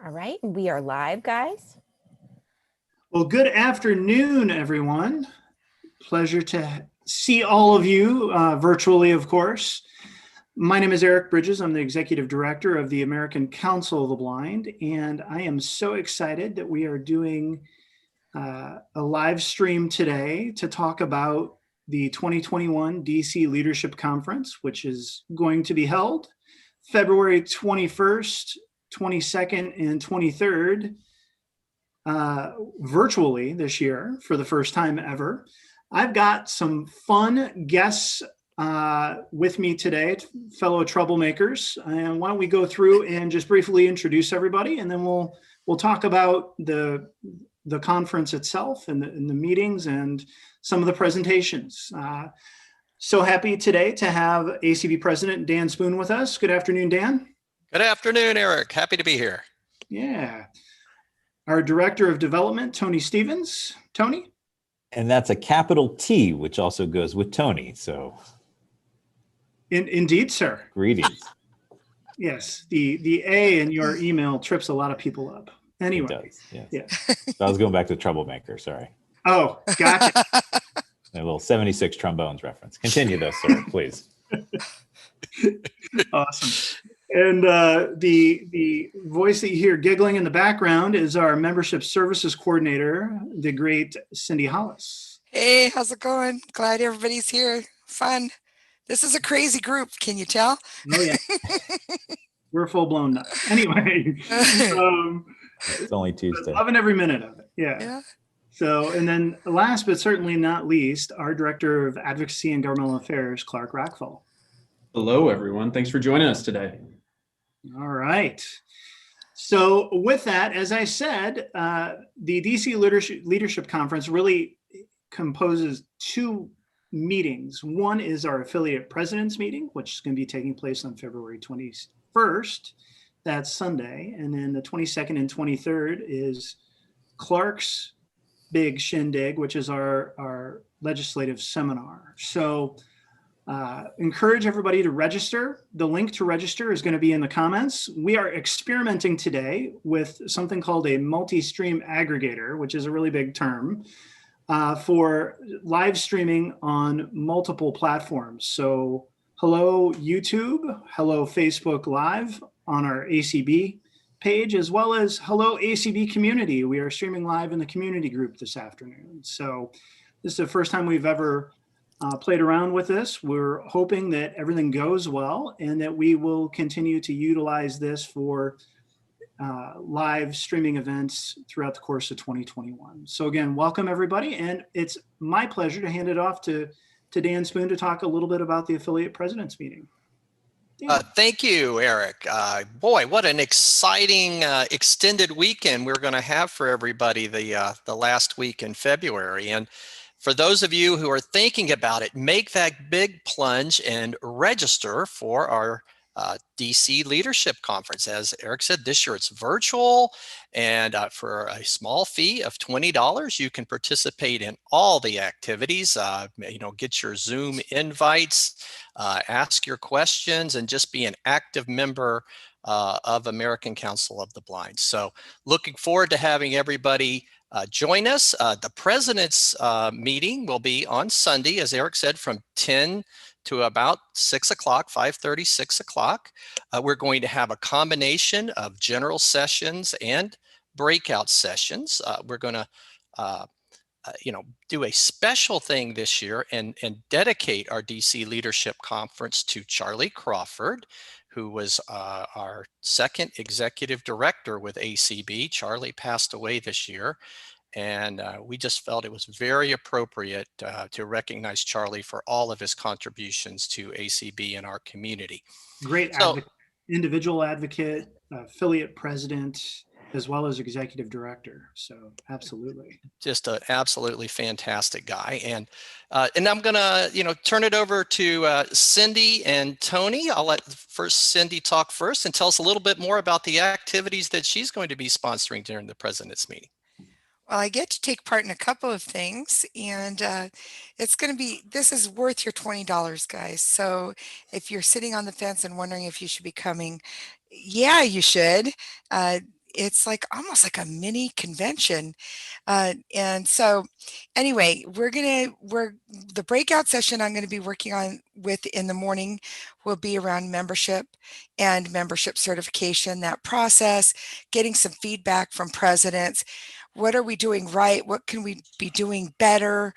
All right, we are live, guys. Well, good afternoon, everyone. Pleasure to see all of you virtually, of course. My name is Eric Bridges. I'm the Executive Director of the American Council of the Blind, and I am so excited that we are doing a live stream today to talk about the 2021 DC Leadership Conference, which is going to be held February 21st, 22nd, and 23rd virtually this year for the first time ever. I've got some fun guests with me today, fellow troublemakers. And why don't we go through and just briefly introduce everybody, and then we'll talk about the conference itself and the meetings and some of the presentations. So happy today to have ACB President Dan Spoon with us. Good afternoon, Dan. Good afternoon, Eric. Happy to be here. Yeah. Our Director of Development, Tony Stevens. Tony? And that's a capital T, which also goes with Tony. So, Indeed, sir. Greetings. Yes, the A in your email trips a lot of people up. Anyway. It does, yes. Yeah. So I was going back to troublemaker, sorry. Oh, gotcha. A little 76 trombones reference. Continue though, sir, please. Awesome. And the voice that you hear giggling in the background is our Membership Services Coordinator, the great Cindy Hollis. Hey, how's it going? Glad everybody's here. Fun. This is a crazy group. Can you tell? Oh, yeah. We're full blown nuts. Anyway. It's only Tuesday. Loving every minute of it. Yeah. So, and then last but certainly not least, our Director of Advocacy and Governmental Affairs, Clark Rockfall. Hello, everyone. Thanks for joining us today. All right. So with that, as I said, the DC Leadership Conference really composes two meetings. One is our affiliate presidents meeting, which is going to be taking place on February 21st. That's Sunday. And then the 22nd and 23rd is Clark's big shindig, which is our legislative seminar. So encourage everybody to register. The link to register is going to be in the comments. We are experimenting today with something called a multi-stream aggregator, which is a really big term, for live streaming on multiple platforms. So hello YouTube, hello Facebook Live on our ACB page, as well as hello ACB community. We are streaming live in the community group this afternoon. So this is the first time we've ever played around with this. We're hoping that everything goes well and that we will continue to utilize this for live streaming events throughout the course of 2021. So again, welcome everybody. And it's my pleasure to hand it off to Dan Spoon to talk a little bit about the affiliate presidents meeting. Thank you, Eric. Boy, what an exciting extended weekend we're going to have for everybody the last week in February. And for those of you who are thinking about it, make that big plunge and register for our DC Leadership Conference. As Eric said, this year it's virtual, and for a small fee of $20, you can participate in all the activities. Get your Zoom invites, ask your questions, and just be an active member of American Council of the Blind. So looking forward to having everybody join us. The President's meeting will be on Sunday, as Eric said, from 10 to about 6 o'clock, 5:30, 6 o'clock. We're going to have a combination of general sessions and breakout sessions. We're going to do a special thing this year and dedicate our DC Leadership Conference to Charlie Crawford, who was our second executive director with ACB. Charlie passed away this year, and we just felt it was very appropriate to recognize Charlie for all of his contributions to ACB and our community. Great individual advocate, affiliate president, as well as executive director. So absolutely. Just an absolutely fantastic guy. And I'm going to, turn it over to Cindy and Tony. I'll let Cindy talk first and tell us a little bit more about the activities that she's going to be sponsoring during the President's meeting. Well, I get to take part in a couple of things, and this is worth your $20, guys. So if you're sitting on the fence and wondering if you should be coming, yeah, you should. it's like almost like a mini convention. And so anyway, the breakout session I'm going to be working on with in the morning will be around membership and membership certification, that process, getting some feedback from presidents. What are we doing right? What can we be doing better?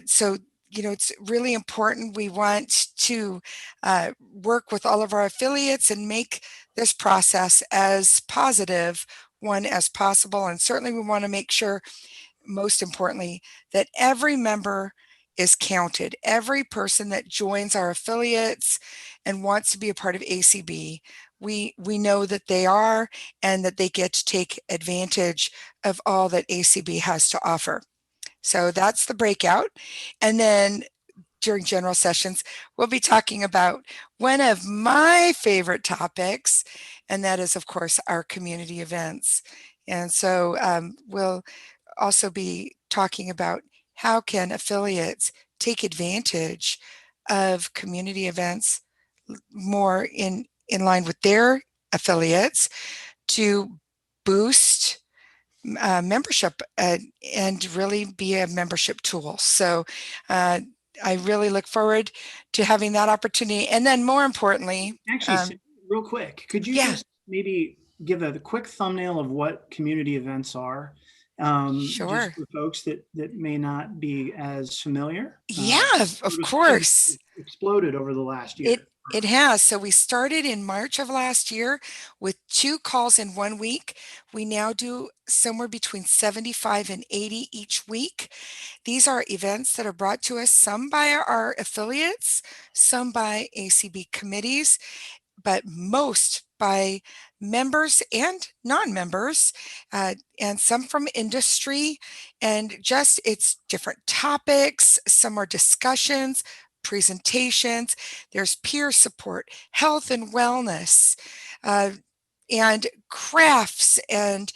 So, it's really important. We want to work with all of our affiliates and make this process as positive one as possible. And certainly we want to make sure, most importantly, that every member is counted. Every person that joins our affiliates and wants to be a part of ACB, we know that they are, and that they get to take advantage of all that ACB has to offer. So that's the breakout. And then during general sessions, we'll be talking about one of my favorite topics, and that is, of course, our community events. And so we'll also be talking about how can affiliates take advantage of community events more in line with their affiliates to boost membership and really be a membership tool. So I really look forward to having that opportunity. And then more importantly, Actually, real quick, could you yeah. just maybe give a quick thumbnail of what community events are? Just Sure. for folks that may not be as familiar. Yeah, of Sort of course. exploded over the last year. It has. So we started in March of last year with 2 calls in 1 week. We now do somewhere between 75 and 80 each week. These are events that are brought to us, some by our affiliates, some by ACB committees, but most by members and non-members, and some from industry. And just, it's different topics. Some are discussions, presentations, there's peer support, health and wellness, and crafts, and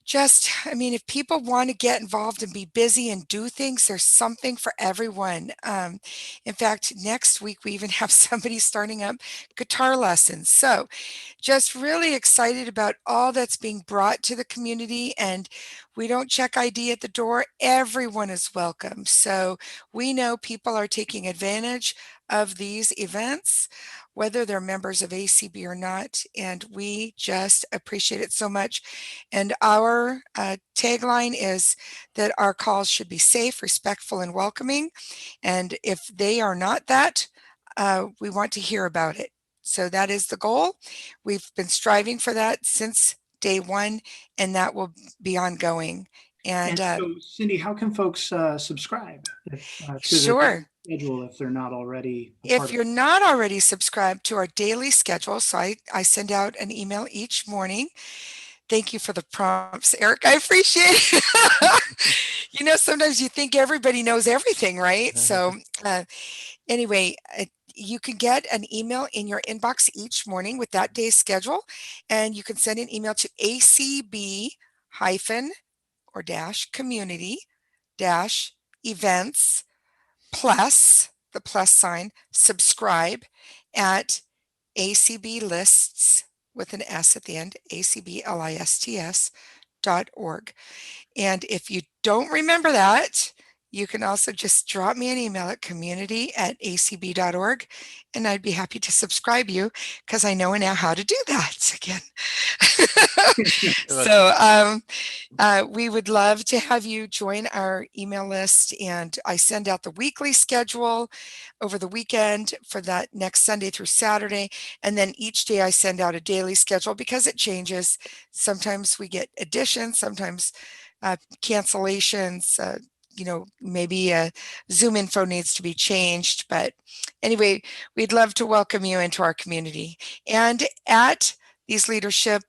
just, I mean, if people want to get involved and be busy and do things, there's something for everyone. In fact, next week we even have somebody starting up guitar lessons. So just really excited about all that's being brought to the community, and we don't check ID at the door. Everyone is welcome. So we know people are taking advantage of these events, whether they're members of ACB or not, and we just appreciate it so much. And our tagline is that our calls should be safe, respectful, and welcoming. And if they are not that, we want to hear about it. So that is the goal. We've been striving for that since day one, and that will be ongoing. And so, Cindy, how can folks subscribe to sure. the schedule if they're not already a part If of you're not already subscribed to our daily schedule, so I send out an email each morning. Thank you for the prompts, Eric. I appreciate it. Sometimes you think everybody knows everything, right? So anyway, you can get an email in your inbox each morning with that day's schedule, and you can send an email to ACB or community events plus the plus sign subscribe at ACB lists with an S at the end, acblists.org. And if you don't remember that, you can also just drop me an email at community@acb.org, and I'd be happy to subscribe you, because I know now how to do that again. So we would love to have you join our email list, and I send out the weekly schedule over the weekend for that next Sunday through Saturday, and then each day I send out a daily schedule because it changes. Sometimes we get additions, sometimes cancellations, maybe a Zoom info needs to be changed. But anyway, we'd love to welcome you into our community. And at this leadership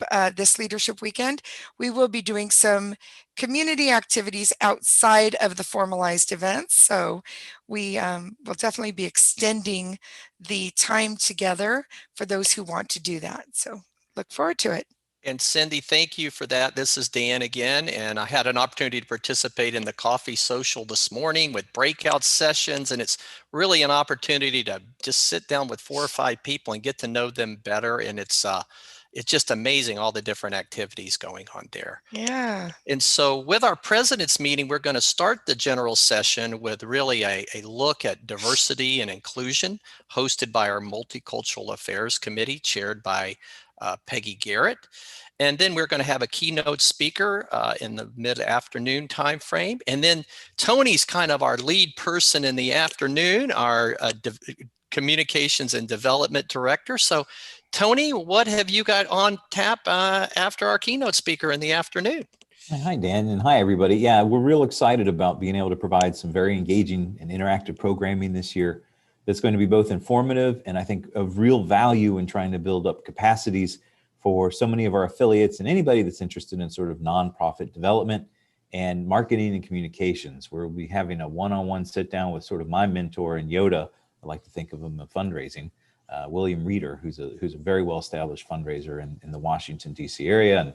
weekend, we will be doing some community activities outside of the formalized events. So we will definitely be extending the time together for those who want to do that. So look forward to it. And Cindy, thank you for that. This is Dan again, and I had an opportunity to participate in the coffee social this morning with breakout sessions, and it's really an opportunity to just sit down with 4 or 5 people and get to know them better. And it's it's just amazing all the different activities going on there. Yeah. And so with our president's meeting, we're going to start the general session with really a look at diversity and inclusion, hosted by our Multicultural Affairs Committee, chaired by Peggy Garrett. And then we're going to have a keynote speaker in the mid-afternoon time frame. And then Tony's kind of our lead person in the afternoon, our communications and development director. So Tony, what have you got on tap after our keynote speaker in the afternoon? Hi, Dan, and hi, everybody. Yeah, we're real excited about being able to provide some very engaging and interactive programming this year that's going to be both informative and I think of real value in trying to build up capacities for so many of our affiliates and anybody that's interested in sort of nonprofit development and marketing and communications. We'll be having a one-on-one sit down with sort of my mentor and Yoda. I like to think of him as fundraising. William Reeder, who's a very well-established fundraiser in the Washington, D.C. area and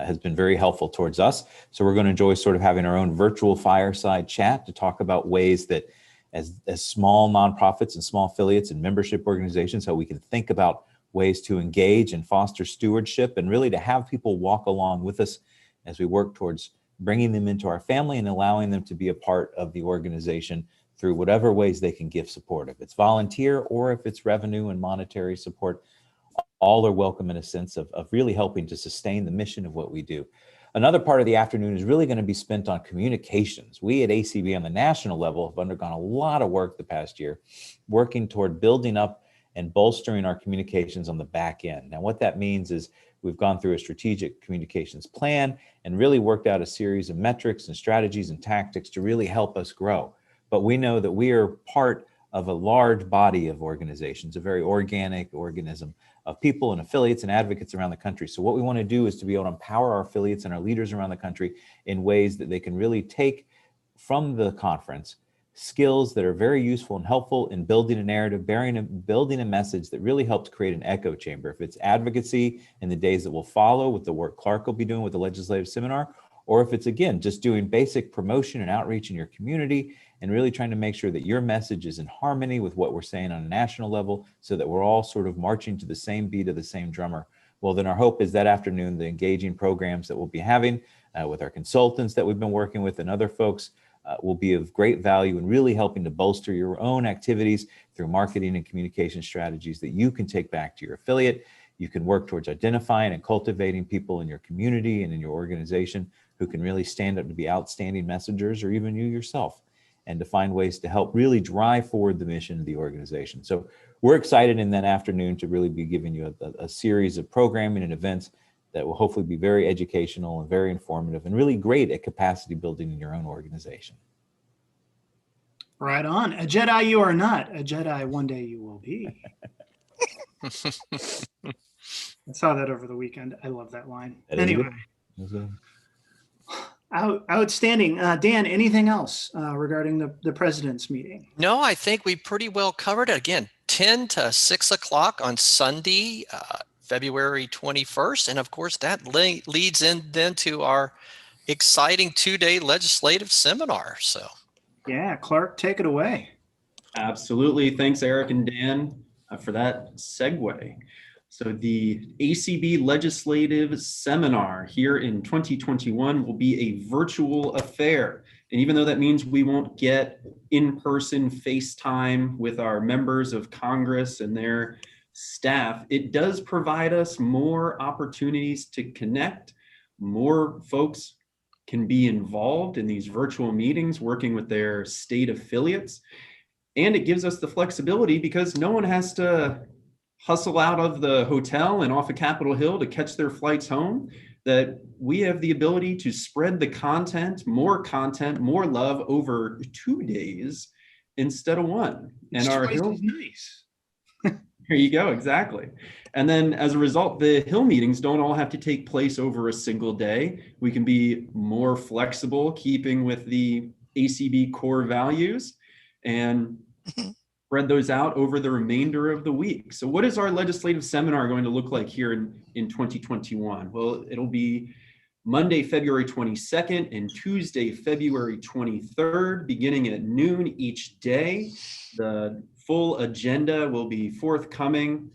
has been very helpful towards us. So we're going to enjoy sort of having our own virtual fireside chat to talk about ways that as small nonprofits and small affiliates and membership organizations, how we can think about ways to engage and foster stewardship and really to have people walk along with us as we work towards bringing them into our family and allowing them to be a part of the organization through whatever ways they can give support. If it's volunteer or if it's revenue and monetary support, all are welcome in a sense of really helping to sustain the mission of what we do. Another part of the afternoon is really going to be spent on communications. We at ACB on the national level have undergone a lot of work the past year, working toward building up and bolstering our communications on the back end. Now, what that means is we've gone through a strategic communications plan and really worked out a series of metrics and strategies and tactics to really help us grow. But we know that we are part of a large body of organizations, a very organic organism of people and affiliates and advocates around the country. So what we want to do is to be able to empower our affiliates and our leaders around the country in ways that they can really take from the conference skills that are very useful and helpful in building a narrative, building a message that really helps create an echo chamber. If it's advocacy in the days that will follow with the work Clark will be doing with the Legislative Seminar, or if it's, again, just doing basic promotion and outreach in your community and really trying to make sure that your message is in harmony with what we're saying on a national level so that we're all sort of marching to the same beat of the same drummer. Well, then our hope is that afternoon, the engaging programs that we'll be having with our consultants that we've been working with and other folks will be of great value in really helping to bolster your own activities through marketing and communication strategies that you can take back to your affiliate. You can work towards identifying and cultivating people in your community and in your organization who can really stand up to be outstanding messengers, or even you yourself, and to find ways to help really drive forward the mission of the organization. So we're excited in that afternoon to really be giving you a series of programming and events that will hopefully be very educational and very informative and really great at capacity building in your own organization. Right on. A Jedi you are not. A Jedi one day you will be. I saw that over the weekend. I love that line. Anyway. Outstanding. Dan, anything else regarding the president's meeting? No, I think we pretty well covered it. Again, 10 to 6 o'clock on Sunday, February 21st. And of course, that leads in then to our exciting 2-day legislative seminar. So, yeah, Clark, take it away. Absolutely. Thanks, Eric and Dan, for that segue. So the ACB Legislative Seminar here in 2021 will be a virtual affair. And even though that means we won't get in-person FaceTime with our members of Congress and their staff, it does provide us more opportunities to connect. More folks can be involved in these virtual meetings, working with their state affiliates. And it gives us the flexibility because no one has to hustle out of the hotel and off of Capitol Hill to catch their flights home, that we have the ability to spread the content, more love over 2 days instead of one. And our Hill, nice. Here you go, exactly. And then as a result, the Hill meetings don't all have to take place over a single day. We can be more flexible, keeping with the ACB core values, and spread those out over the remainder of the week. So what is our legislative seminar going to look like here in 2021? Well, it'll be Monday, February 22nd and Tuesday, February 23rd, beginning at noon each day. The full agenda will be forthcoming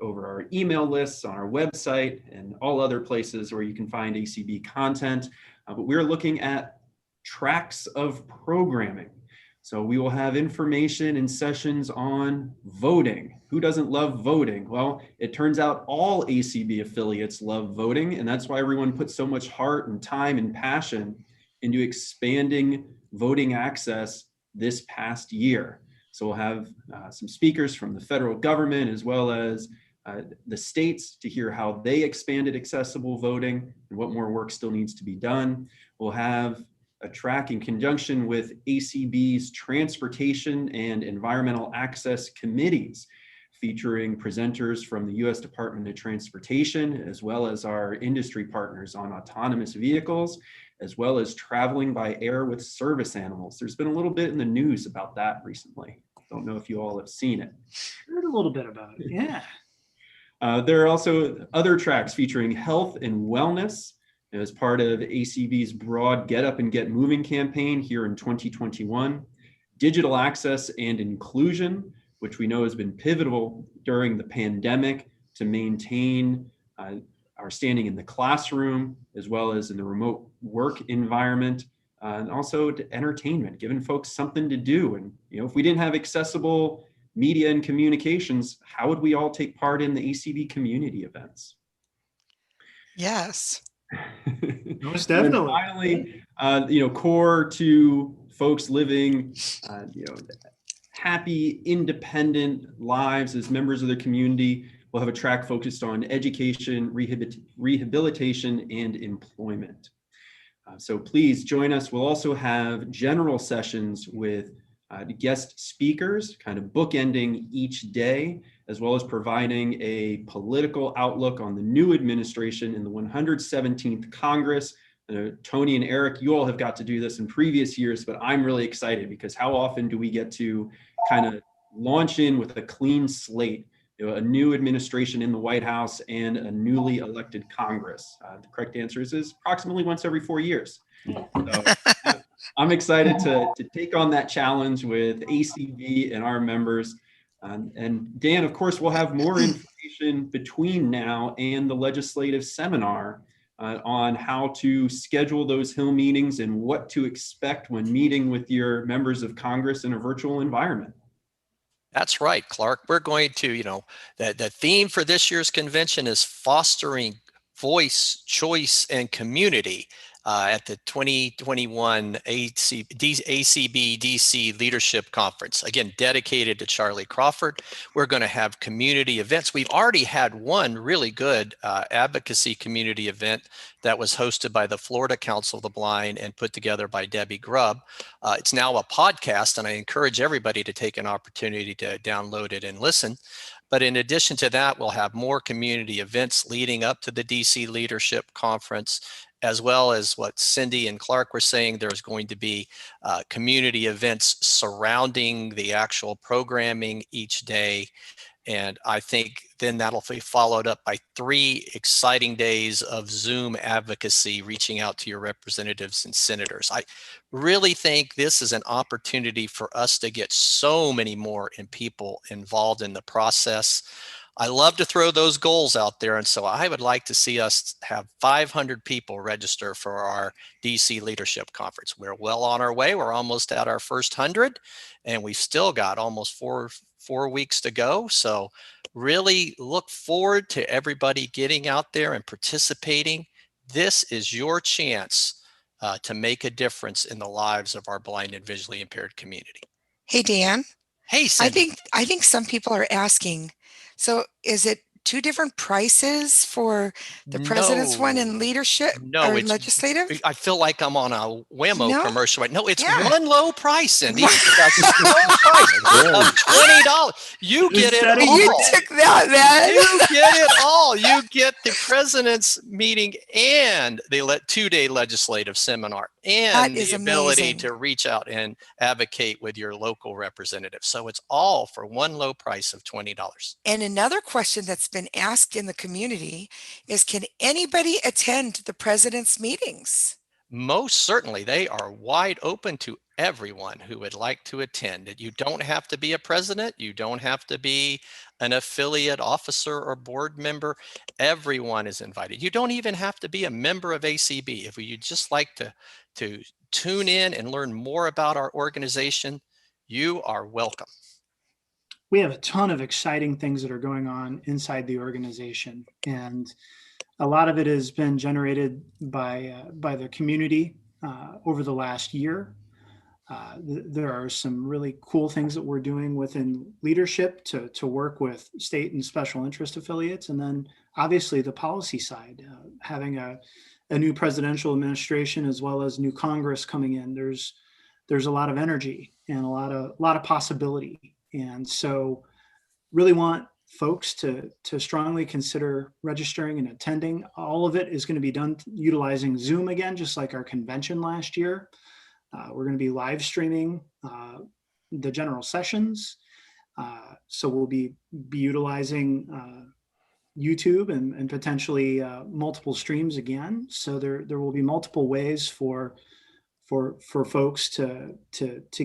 over our email lists, on our website, and all other places where you can find ACB content. But we're looking at tracks of programming. So we will have information and sessions on voting. Who doesn't love voting? Well, it turns out all ACB affiliates love voting, and that's why everyone put so much heart and time and passion into expanding voting access this past year. So we'll have some speakers from the federal government as well as the states to hear how they expanded accessible voting and what more work still needs to be done. We'll have a track in conjunction with ACB's Transportation and Environmental Access Committees, featuring presenters from the U.S. Department of Transportation, as well as our industry partners on autonomous vehicles, as well as traveling by air with service animals. There's been a little bit in the news about that recently. Don't know if you all have seen it. Heard a little bit about it, yeah. There are also other tracks featuring health and wellness as part of ACB's broad Get Up and Get Moving campaign here in 2021. Digital access and inclusion, which we know has been pivotal during the pandemic to maintain our standing in the classroom, as well as in the remote work environment, and also to entertainment, giving folks something to do. And if we didn't have accessible media and communications, how would we all take part in the ACB community events? Yes. Most definitely. And finally, core to folks living, happy, independent lives as members of their community, we'll have a track focused on education, rehabilitation, and employment. So please join us. We'll also have general sessions with guest speakers, kind of bookending each day, as well as providing a political outlook on the new administration in the 117th Congress. Tony and Eric, you all have got to do this in previous years, but I'm really excited because how often do we get to kind of launch in with a clean slate, a new administration in the White House and a newly elected Congress? The correct answer is approximately once every 4 years. So, I'm excited to take on that challenge with ACB and our members. And Dan, of course, we'll have more information between now and the legislative seminar on how to schedule those Hill meetings and what to expect when meeting with your members of Congress in a virtual environment. That's right, Clark. We're going to, the theme for this year's convention is fostering voice, choice, and community at the 2021 ACB DC Leadership Conference. Again, dedicated to Charlie Crawford. We're going to have community events. We've already had one really good advocacy community event that was hosted by the Florida Council of the Blind and put together by Debbie Grubb. It's now a podcast, and I encourage everybody to take an opportunity to download it and listen. But in addition to that, we'll have more community events leading up to the DC Leadership Conference, as well as what Cindy and Clark were saying. There's going to be community events surrounding the actual programming each day. And I think then that'll be followed up by 3 exciting days of Zoom advocacy, reaching out to your representatives and senators. I really think this is an opportunity for us to get so many more people involved in the process. I love to throw those goals out there. And so I would like to see us have 500 people register for our DC Leadership Conference. We're well on our way. We're almost at our first 100, and we've still got almost four weeks to go. So really look forward to everybody getting out there and participating. This is your chance to make a difference in the lives of our blind and visually impaired community. Hey, Dan. Hey, Cindy. I think some people are asking, so is it 2 different prices for the president's one and leadership or it's legislative? I feel like I'm on a Whammo commercial. No, it's one low price, Cindy. That's low price of $20. You get it all. You took that, man. You get it all. You get the president's meeting and the 2-day legislative seminar and the ability to reach out and advocate with your local representative. So it's all for one low price of $20. And another question that's been asked in the community is, can anybody attend the president's meetings? Most certainly. They are wide open to everyone who would like to attend. You don't have to be a president. You don't have to be an affiliate officer or board member. Everyone is invited. You don't even have to be a member of ACB. If you'd just like to tune in and learn more about our organization, you are welcome. We have a ton of exciting things that are going on inside the organization, and a lot of it has been generated by the community over the last year. There are some really cool things that we're doing within leadership to work with state and special interest affiliates, and then obviously the policy side, having a new presidential administration as well as new Congress coming in. There's a lot of energy and a lot of possibility. And so really want folks to strongly consider registering and attending. All of it is going to be done utilizing Zoom again, just like our convention last year. We're going to be live streaming the general sessions. So we'll be utilizing YouTube and potentially multiple streams again. So there will be multiple ways for folks to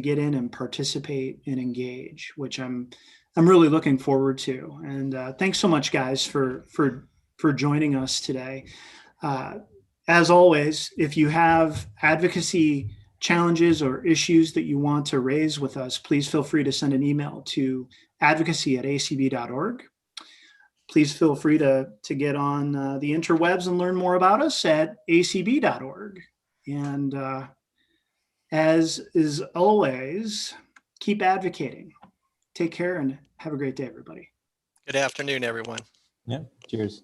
get in and participate and engage, which I'm really looking forward to. And thanks so much, guys, for joining us today. As always, if you have advocacy challenges or issues that you want to raise with us, please feel free to send an email to advocacy@acb.org. Please feel free to get on the interwebs and learn more about us at acb.org. And as is always, keep advocating. Take care and have a great day, everybody. Good afternoon, everyone. Yeah, cheers.